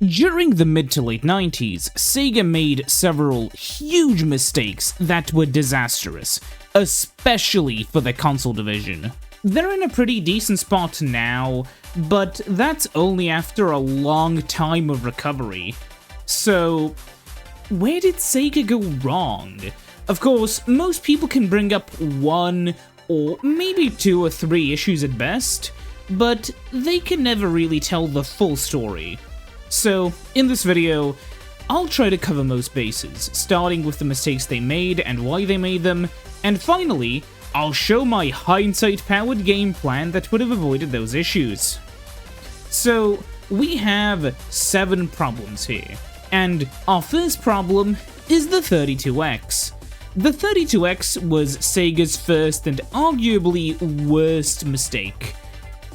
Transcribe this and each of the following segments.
During the mid to late 90s, Sega made several huge mistakes that were disastrous, especially for the console division. They're in a pretty decent spot now, but that's only after a long time of recovery. So, where did Sega go wrong? Of course, most people can bring up one or maybe 2 or 3 issues at best, but they can never really tell the full story. So, in this video, I'll try to cover most bases, starting with the mistakes they made and why they made them, and finally, I'll show my hindsight-powered game plan that would have avoided those issues. So, we have 7 problems here, and our first problem is the 32X. The 32X was Sega's first and arguably worst mistake.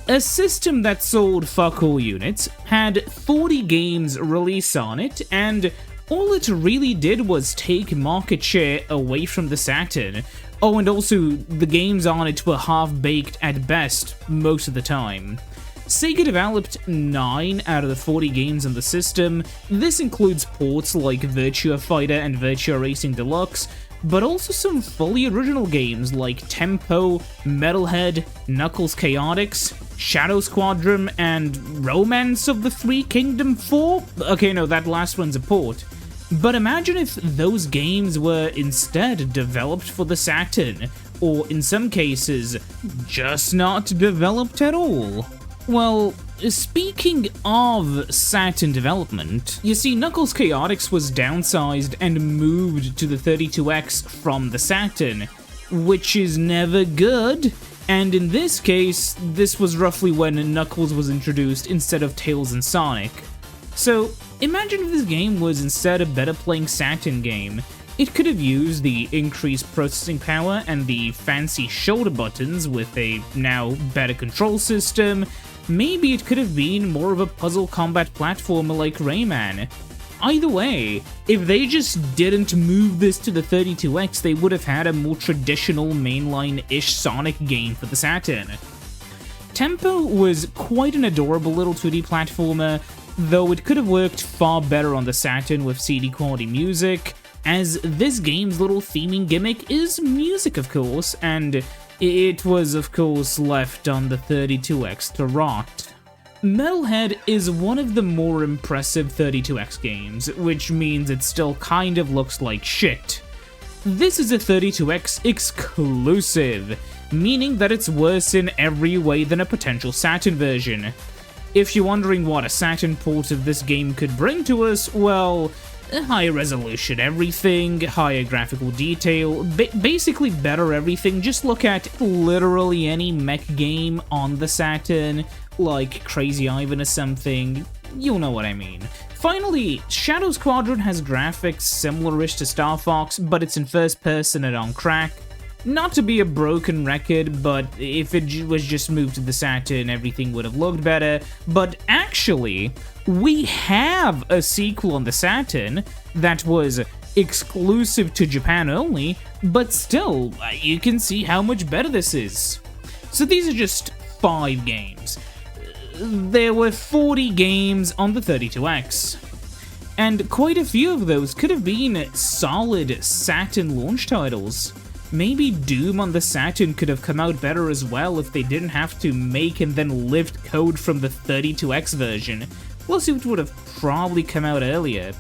A system that sold fuck all units, had 40 games released on it, and all it really did was take market share away from the Saturn. Oh, and also, the games on it were half-baked at best most of the time. Sega developed 9 out of the 40 games on the system. This includes ports like Virtua Fighter and Virtua Racing Deluxe, but also some fully original games like Tempo, Metalhead, Knuckles Chaotix, Shadow Squadron, and Romance of the Three Kingdom 4? Okay, no, that last one's a port. But imagine if those games were instead developed for the Saturn, or in some cases, just not developed at all. Well, speaking of Saturn development, you see Knuckles Chaotix was downsized and moved to the 32X from the Saturn, which is never good, and in this case, this was roughly when Knuckles was introduced instead of Tails and Sonic. So, imagine if this game was instead a better playing Saturn game. It could have used the increased processing power and the fancy shoulder buttons with a now better control system. Maybe it could have been more of a puzzle combat platformer like Rayman. Either way, if they just didn't move this to the 32X, they would have had a more traditional mainline-ish Sonic game for the Saturn. Tempo was quite an adorable little 2D platformer, though it could have worked far better on the Saturn with CD quality music, as this game's little theming gimmick is music, of course, and it was, of course, left on the 32X to rot. Metalhead is one of the more impressive 32X games, which means it still kind of looks like shit. This is a 32X exclusive, meaning that it's worse in every way than a potential Saturn version. If you're wondering what a Saturn port of this game could bring to us, well, higher resolution everything, higher graphical detail, basically better everything. Just look at literally any mech game on the Saturn, like Crazy Ivan or something, you'll know what I mean. Finally, Shadow Squadron has graphics similar-ish to Star Fox, but it's in first person and on crack. Not to be a broken record, but if it was just moved to the Saturn, everything would have looked better. But actually, we have a sequel on the Saturn that was exclusive to Japan only, but still, you can see how much better this is. So these are just 5 games. There were 40 games on the 32X. And quite a few of those could have been solid Saturn launch titles. Maybe Doom on the Saturn could have come out better as well if they didn't have to make and then lift code from the 32X version, plus it would have probably come out earlier.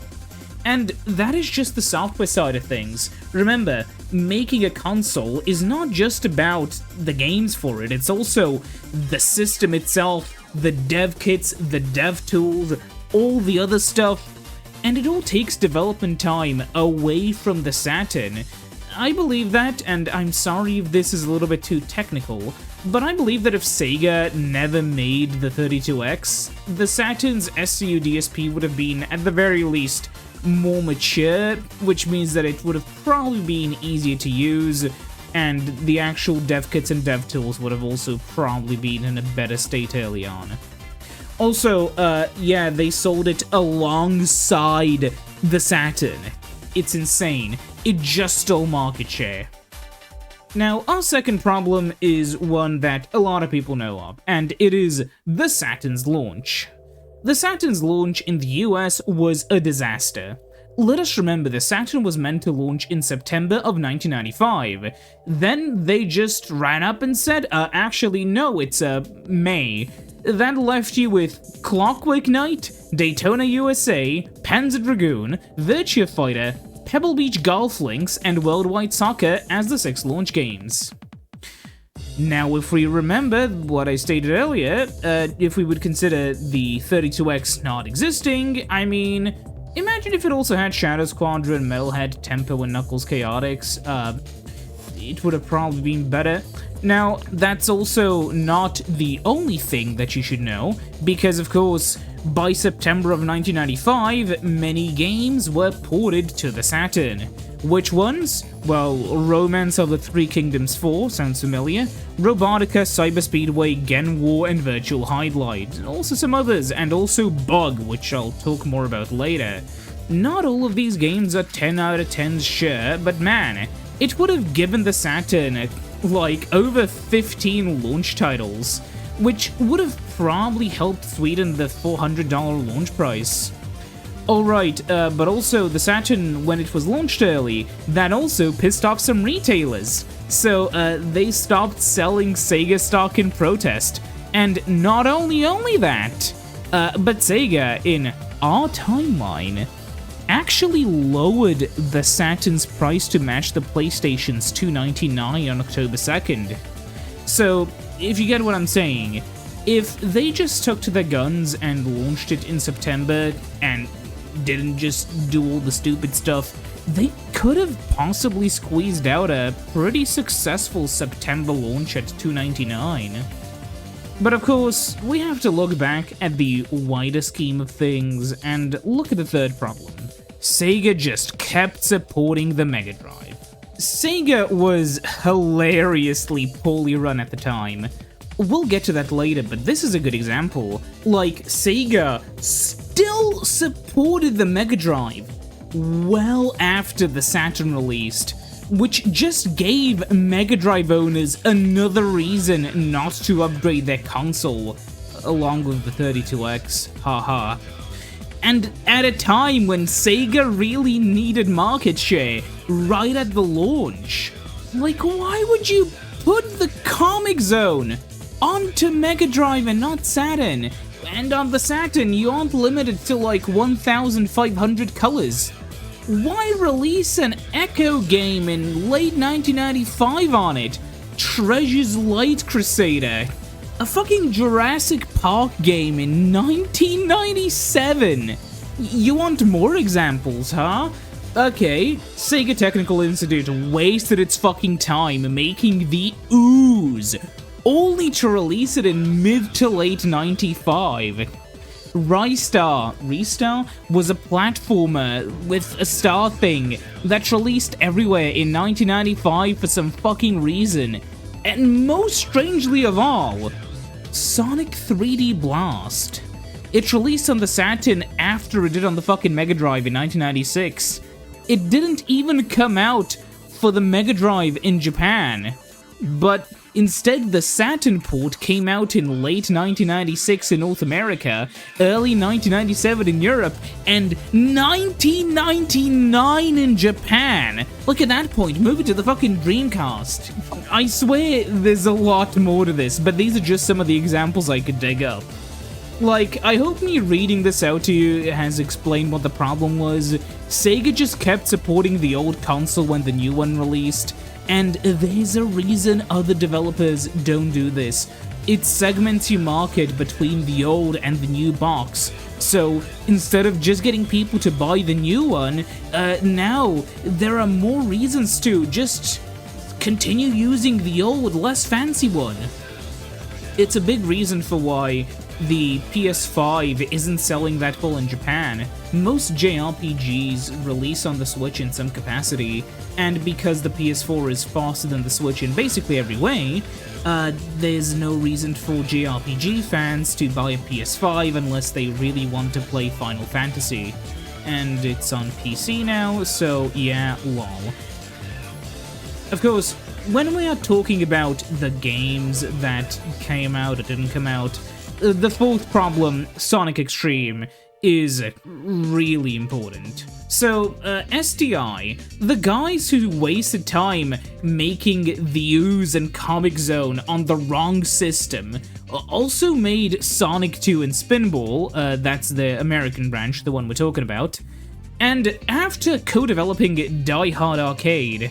And that is just the software side of things. Remember, making a console is not just about the games for it, it's also the system itself, the dev kits, the dev tools, all the other stuff, and it all takes development time away from the Saturn. I believe that, and I'm sorry if this is a little bit too technical, but I believe that if Sega never made the 32X, the Saturn's SCU DSP would have been, at the very least, more mature, which means that it would have probably been easier to use, and the actual dev kits and dev tools would have also probably been in a better state early on. Also, yeah, they sold it alongside the Saturn. It's insane. It just stole market share. Now, our second problem is one that a lot of people know of, and it is the Saturn's launch. The Saturn's launch in the US was a disaster. Let us remember the Saturn was meant to launch in September of 1995. Then they just ran up and said, actually no, it's May. That left you with Clockwork Knight, Daytona USA, Panzer Dragoon, Virtua Fighter, Pebble Beach Golf Links, and Worldwide Soccer as the 6 launch games. Now, if we remember what I stated earlier, if we would consider the 32X not existing, I mean, imagine if it also had Shadow Squadron, Metalhead, Tempo, and Knuckles Chaotix. It would have probably been better. Now, that's also not the only thing that you should know, because of course, by September of 1995, many games were ported to the Saturn. Which ones? Well, Romance of the Three Kingdoms 4 sounds familiar, Robotica, Cyber Speedway, Gen War, and Virtual Highlight, and also some others, and also Bug, which I'll talk more about later. Not all of these games are 10 out of 10s sure, but man, it would have given the Saturn like over 15 launch titles, which would have probably helped sweeten the $400 launch price. Alright, but also the Saturn, when it was launched early, that also pissed off some retailers. So, they stopped selling Sega stock in protest. And not only that, but Sega, in our timeline, actually lowered the Saturn's price to match the PlayStation's $299 on October 2nd. So, if you get what I'm saying, if they just stuck to their guns and launched it in September and didn't just do all the stupid stuff, they could have possibly squeezed out a pretty successful September launch at $299. But of course, we have to look back at the wider scheme of things and look at the third problem. Sega just kept supporting the Mega Drive. Sega was hilariously poorly run at the time. We'll get to that later, but this is a good example. Like, Sega still supported the Mega Drive well after the Saturn released, which just gave Mega Drive owners another reason not to upgrade their console, along with the 32X, haha. And at a time when Sega really needed market share, right at the launch. Like, why would you put the Comic Zone onto Mega Drive and not Saturn? And on the Saturn, you aren't limited to like 1,500 colors. Why release an Echo game in late 1995 on it? Treasure's Light Crusader. A fucking Jurassic Park game in 1997. You want more examples, huh? Okay, Sega Technical Institute wasted its fucking time making the Ooze, only to release it in mid to late 95. Ristar was a platformer with a star thing that released everywhere in 1995 for some fucking reason. And most strangely of all, Sonic 3D Blast. It released on the Saturn after it did on the fucking Mega Drive in 1996. It didn't even come out for the Mega Drive in Japan. But instead, the Saturn port came out in late 1996 in North America, early 1997 in Europe, and 1999 in Japan. Like, at that point, move it to the fucking Dreamcast. I swear there's a lot more to this, but these are just some of the examples I could dig up. Like, I hope me reading this out to you has explained what the problem was. Sega just kept supporting the old console when the new one released, and there's a reason other developers don't do this. It segments your market between the old and the new box. So instead of just getting people to buy the new one, now there are more reasons to just continue using the old, less fancy one. It's a big reason for why the PS5 isn't selling that well in Japan. Most JRPGs release on the Switch in some capacity, and because the PS4 is faster than the Switch in basically every way, there's no reason for JRPG fans to buy a PS5 unless they really want to play Final Fantasy. And it's on PC now, so yeah, lol. Of course, when we are talking about the games that came out or didn't come out, the fourth problem, Sonic Extreme, is really important. So, SDI, the guys who wasted time making the Ooze and Comic Zone on the wrong system, also made Sonic 2 and Spinball, that's the American branch, the one we're talking about, and after co-developing Die Hard Arcade,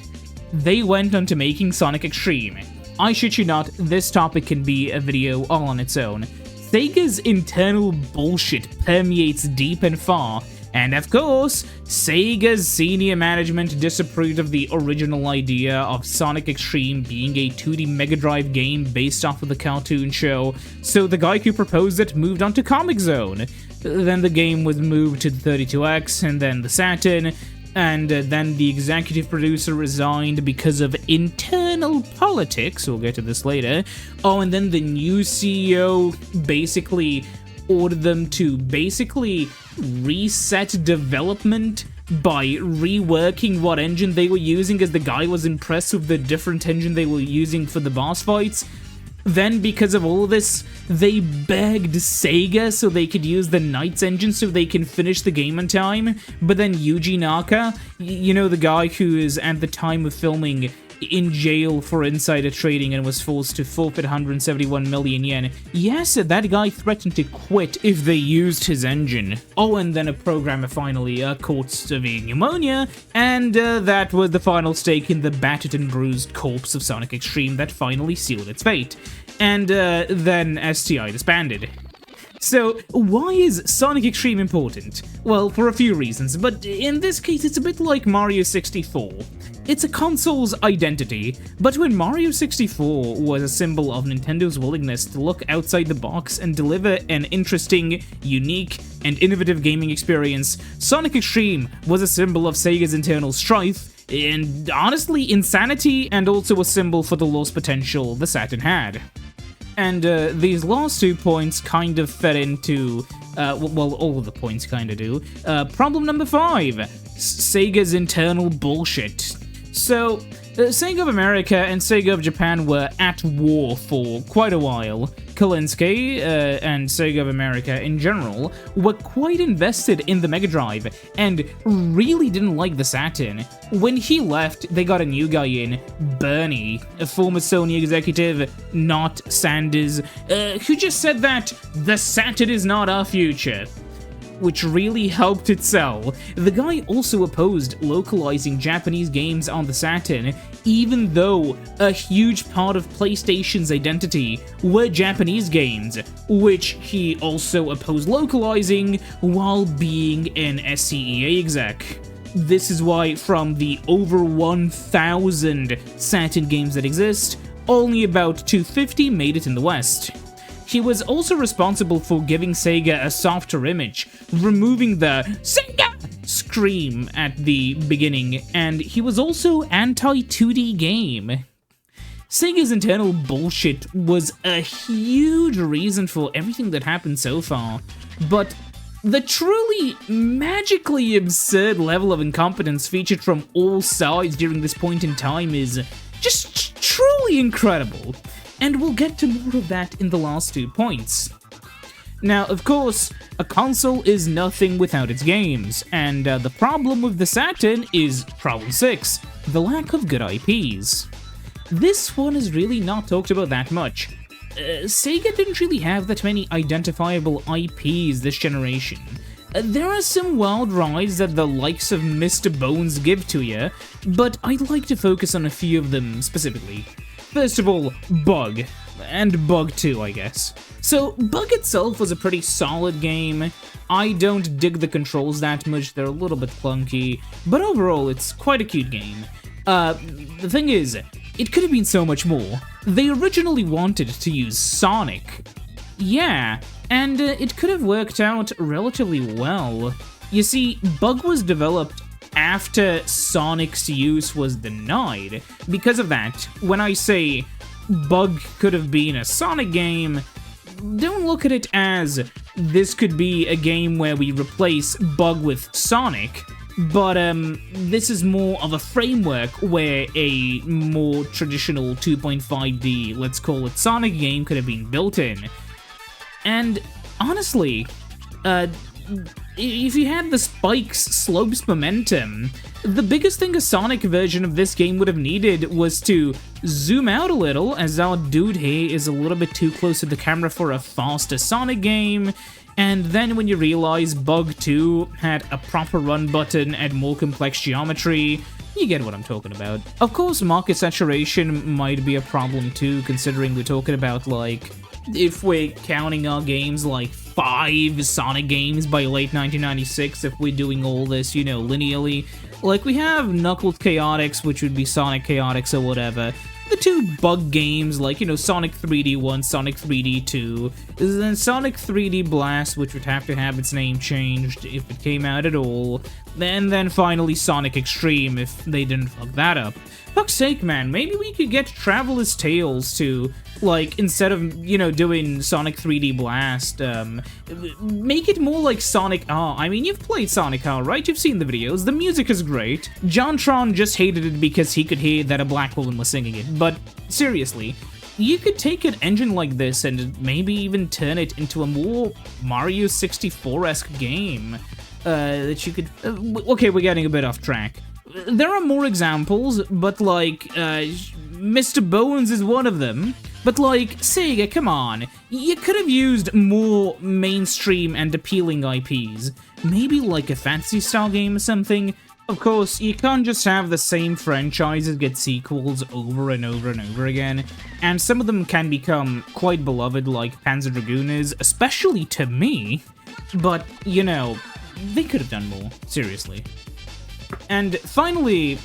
they went on to making Sonic Extreme. I shit you not, this topic can be a video all on its own. Sega's internal bullshit permeates deep and far, and of course, Sega's senior management disapproved of the original idea of Sonic Extreme being a 2D Mega Drive game based off of the cartoon show, so the guy who proposed it moved on to Comic Zone. Then the game was moved to the 32X, and then the Saturn, and then the executive producer resigned because of internal politics. We'll get to this later. Oh, and then the new CEO basically ordered them to basically reset development by reworking what engine they were using, as the guy was impressed with the different engine they were using for the boss fights. Then, because of all this, they begged Sega so they could use the Knights engine so they can finish the game on time, but then Yuji Naka, you know, the guy who is at the time of filming in jail for insider trading and was forced to forfeit 171 million yen. Yes, that guy threatened to quit if they used his engine. Oh, and then a programmer finally caught severe pneumonia, and that was the final stake in the battered and bruised corpse of Sonic Extreme that finally sealed its fate. And then STI disbanded. So, why is Sonic Extreme important? Well, for a few reasons, but in this case it's a bit like Mario 64. It's a console's identity, but when Mario 64 was a symbol of Nintendo's willingness to look outside the box and deliver an interesting, unique, and innovative gaming experience, Sonic Extreme was a symbol of Sega's internal strife, and honestly insanity, and also a symbol for the lost potential the Saturn had. And these last 2 points kind of fed into, well, all of the points kind of do. Problem number 5, Sega's internal bullshit. So, Sega of America and Sega of Japan were at war for quite a while. Kalinsky and Sega of America in general were quite invested in the Mega Drive and really didn't like the Saturn. When he left, they got a new guy in, Bernie, a former Sony executive, not Sanders, who just said that the Saturn is not our future, which really helped it sell. The guy also opposed localizing Japanese games on the Saturn, even though a huge part of PlayStation's identity were Japanese games, which he also opposed localizing while being an SCEA exec. This is why from the over 1,000 Saturn games that exist, only about 250 made it in the West. He was also responsible for giving Sega a softer image, removing the Sega scream at the beginning, and he was also anti-2D game. Sega's internal bullshit was a huge reason for everything that happened so far, but the truly magically absurd level of incompetence featured from all sides during this point in time is just truly incredible. And we'll get to more of that in the last 2 points. Now, of course, a console is nothing without its games, and the problem with the Saturn is problem 6, the lack of good IPs. This one is really not talked about that much. Sega didn't really have that many identifiable IPs this generation. There are some wild rides that the likes of Mr. Bones give to you, but I'd like to focus on a few of them specifically. First of all, Bug. And Bug 2, I guess. So, Bug itself was a pretty solid game. I don't dig the controls that much, they're a little bit clunky, but overall, it's quite a cute game. The thing is, it could have been so much more. They originally wanted to use Sonic. Yeah, and it could have worked out relatively well. You see, Bug was developed after Sonic's use was denied. Because of that, when I say Bug could have been a Sonic game, don't look at it as this could be a game where we replace Bug with Sonic, but this is more of a framework where a more traditional 2.5D, let's call it Sonic game, could have been built in. And honestly, if you had the spikes, slopes, momentum, the biggest thing a Sonic version of this game would have needed was to zoom out a little, as our dude here is a little bit too close to the camera for a faster Sonic game, and then when you realize Bug 2 had a proper run button and more complex geometry, you get what I'm talking about. Of course, market saturation might be a problem too, considering we're talking about, like, if we're counting our games like 5 Sonic games by late 1996, if we're doing all this, you know, linearly. Like, we have Knuckles Chaotix, which would be Sonic Chaotix or whatever. The 2 bug games, like, you know, Sonic 3D 1, Sonic 3D 2, then Sonic 3D Blast, which would have to have its name changed if it came out at all, and then finally Sonic Extreme if they didn't fuck that up. Fuck's sake, man, maybe we could get Traveler's Tales to, like, instead of, you know, doing Sonic 3D Blast, make it more like Sonic R. I mean, you've played Sonic R, right? You've seen the videos. The music is great. JonTron just hated it because he could hear that a black woman was singing it. But seriously, you could take an engine like this and maybe even turn it into a more Mario 64-esque game. That you could... okay, we're getting a bit off track. There are more examples, but like, Mr. Bones is one of them. But like, Sega, come on, you could have used more mainstream and appealing IPs. Maybe like a Fantasy Star game or something. Of course, you can't just have the same franchises get sequels over and over and over again, and some of them can become quite beloved, like Panzer Dragoon is, especially to me. But, you know, they could have done more, seriously. And finally,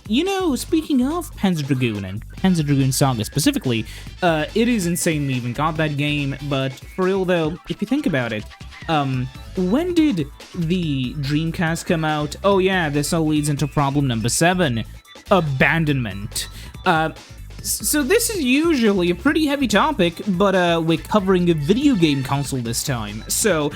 you know, speaking of Panzer Dragoon and Panzer Dragoon Saga specifically, it is insane we even got that game, but for real though, if you think about it, when did the Dreamcast come out? Oh yeah, this all leads into problem number 7, Abandonment. So this is usually a pretty heavy topic, but we're covering a video game console this time. So,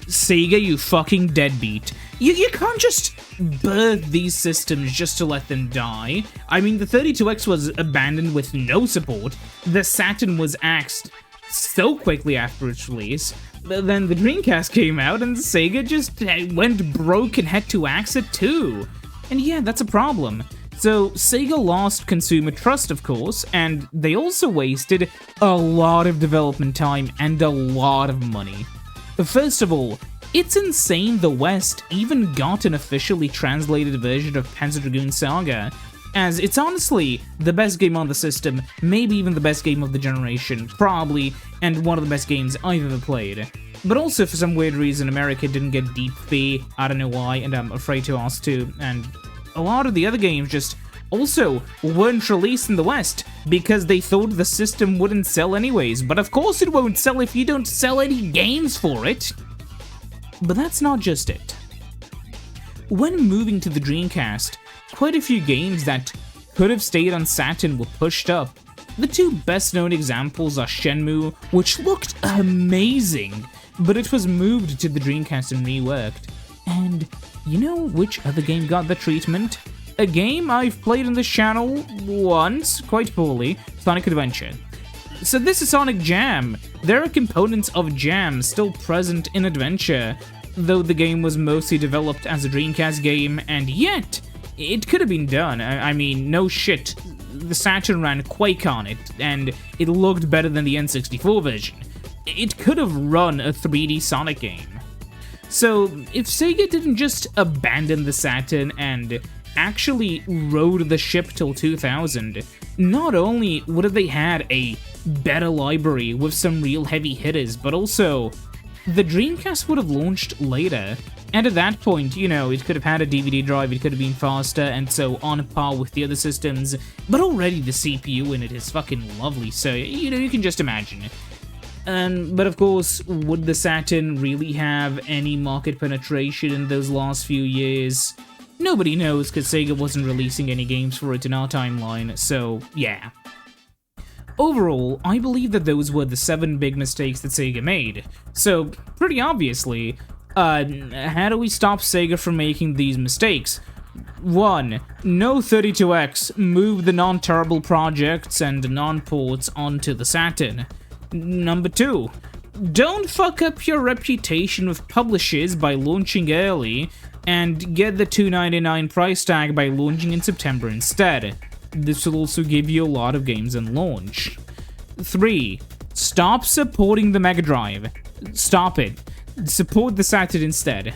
Sega, you fucking deadbeat. You can't just birth these systems just to let them die. I mean, the 32X was abandoned with no support. The Saturn was axed so quickly after its release. Then the Dreamcast came out and Sega just went broke and had to axe it too. And yeah, that's a problem. So, Sega lost consumer trust, of course, and they also wasted a lot of development time and a lot of money. First of all, it's insane the West even got an officially translated version of Panzer Dragoon Saga, as it's honestly the best game on the system, maybe even the best game of the generation, probably, and one of the best games I've ever played. But also, for some weird reason, America didn't get Deep Fee, I don't know why, and I'm afraid to ask too, and a lot of the other games just also weren't released in the West because they thought the system wouldn't sell anyways, but of course it won't sell if you don't sell any games for it. But that's not just it. When moving to the Dreamcast, quite a few games that could have stayed on Saturn were pushed up. The 2 best known examples are Shenmue, which looked amazing, but it was moved to the Dreamcast and reworked. And you know which other game got the treatment? A game I've played on this channel once, quite poorly, Sonic Adventure. So this is Sonic Jam. There are components of Jam still present in Adventure, though the game was mostly developed as a Dreamcast game, and yet, it could have been done. I mean, no shit. The Saturn ran Quake on it, and it looked better than the N64 version. It could have run a 3D Sonic game. So, if Sega didn't just abandon the Saturn and actually rode the ship till 2000, not only would have they had a better library with some real heavy hitters, but also, the Dreamcast would have launched later, and at that point, you know, it could have had a DVD drive, it could have been faster, and so on par with the other systems, but already the CPU in it is fucking lovely, so, you know, you can just imagine. But of course, would the Saturn really have any market penetration in those last few years? Nobody knows, because Sega wasn't releasing any games for it in our timeline, so yeah. Overall, I believe that those were the 7 big mistakes that Sega made. So, pretty obviously, how do we stop Sega from making these mistakes? 1. No 32X, move the non-terrible projects and non-ports onto the Saturn. Number 2. Don't fuck up your reputation with publishers by launching early, and get the $2.99 price tag by launching in September instead. This will also give you a lot of games in launch. 3. Stop supporting the Mega Drive. Stop it. Support the Saturn instead.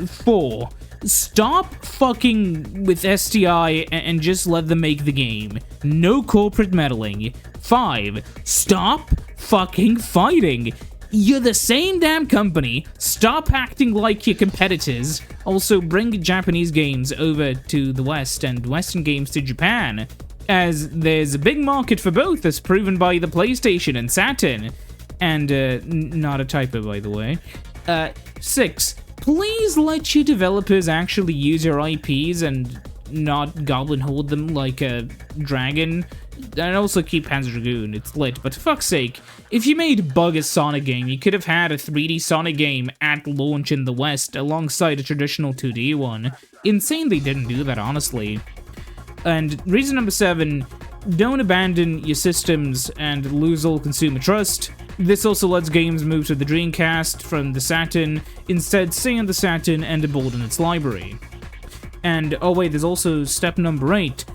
4. Stop fucking with STI and just let them make the game. No corporate meddling. 5. Stop fucking fighting. You're the same damn company. Stop acting like your competitors. Also, bring Japanese games over to the West and Western games to Japan, as there's a big market for both, as proven by the PlayStation and Saturn. And, not a typo, by the way. 6. Please let your developers actually use your IPs and not goblin hold them like a dragon. And also keep Panzer Dragoon, it's lit, but for fuck's sake, if you made Bug a Sonic game, you could have had a 3D Sonic game at launch in the West alongside a traditional 2D one. Insane they didn't do that, honestly. And reason number 7, don't abandon your systems and lose all consumer trust. This also lets games move to the Dreamcast from the Saturn, instead stay on the Saturn and embolden its library. And, oh wait, there's also step number 8.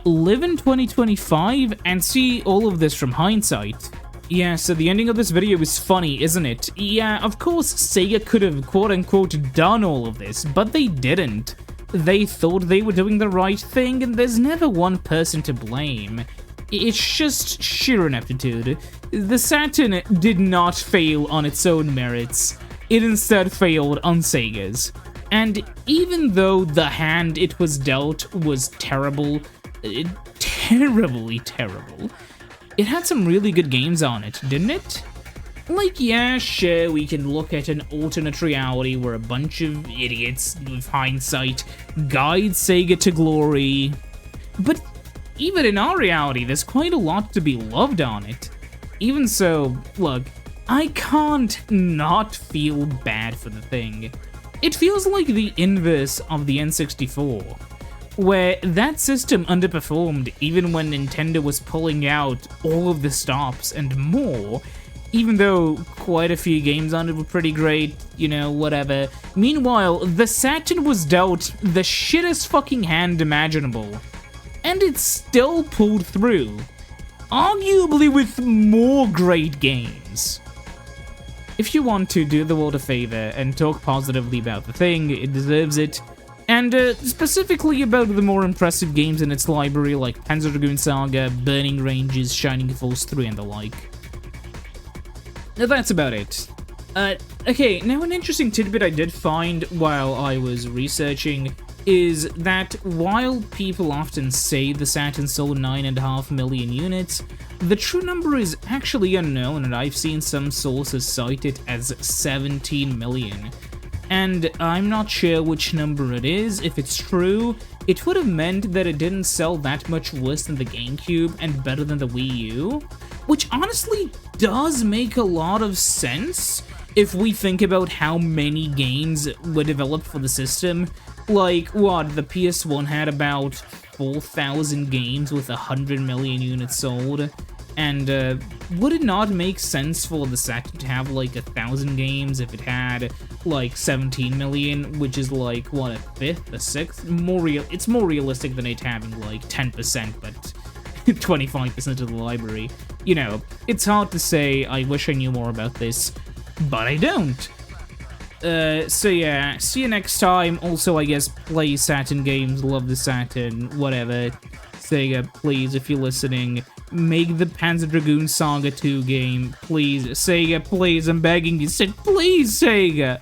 Live in 2025 and see all of this from hindsight. Yeah, so the ending of this video is funny, isn't it? Yeah, of course Sega could have quote-unquote done all of this, but they didn't. They thought they were doing the right thing, and there's never one person to blame. It's just sheer ineptitude. The Saturn did not fail on its own merits. It instead failed on Sega's. And even though the hand it was dealt was terrible, terribly terrible, it had some really good games on it, didn't it? Like, yeah, sure, we can look at an alternate reality where a bunch of idiots, with hindsight, guide Sega to glory. But even in our reality, there's quite a lot to be loved on it. Even so, look, I can't not feel bad for the thing. It feels like the inverse of the N64, where that system underperformed even when Nintendo was pulling out all of the stops and more, even though quite a few games on it were pretty great, you know, whatever. Meanwhile, the Saturn was dealt the shittest fucking hand imaginable, and it still pulled through, arguably with more great games. If you want to do the world a favor and talk positively about the thing, it deserves it, and specifically about the more impressive games in its library like Panzer Dragoon Saga, Burning Ranges, Shining Force 3, and the like. That's about it. Okay, now an interesting tidbit I did find while I was researching is that while people often say the Saturn sold 9.5 million units, the true number is actually unknown, and I've seen some sources cite it as 17 million. And I'm not sure which number it is. If it's true, it would have meant that it didn't sell that much worse than the GameCube and better than the Wii U, which honestly does make a lot of sense if we think about how many games were developed for the system. Like, what, the PS1 had about 4,000 games with 100 million units sold, and would it not make sense for the Saturn to have like 1,000 games if it had like 17 million, which is like, what, a fifth, a sixth? It's more realistic than it having like 10%, but 25% of the library. You know, it's hard to say. I wish I knew more about this, but I don't. So yeah, see you next time. Also, I guess, play Saturn games, love the Saturn, whatever. Sega, please, if you're listening, make the Panzer Dragoon Saga 2 game. Please, Sega, please, I'm begging you, please, Sega!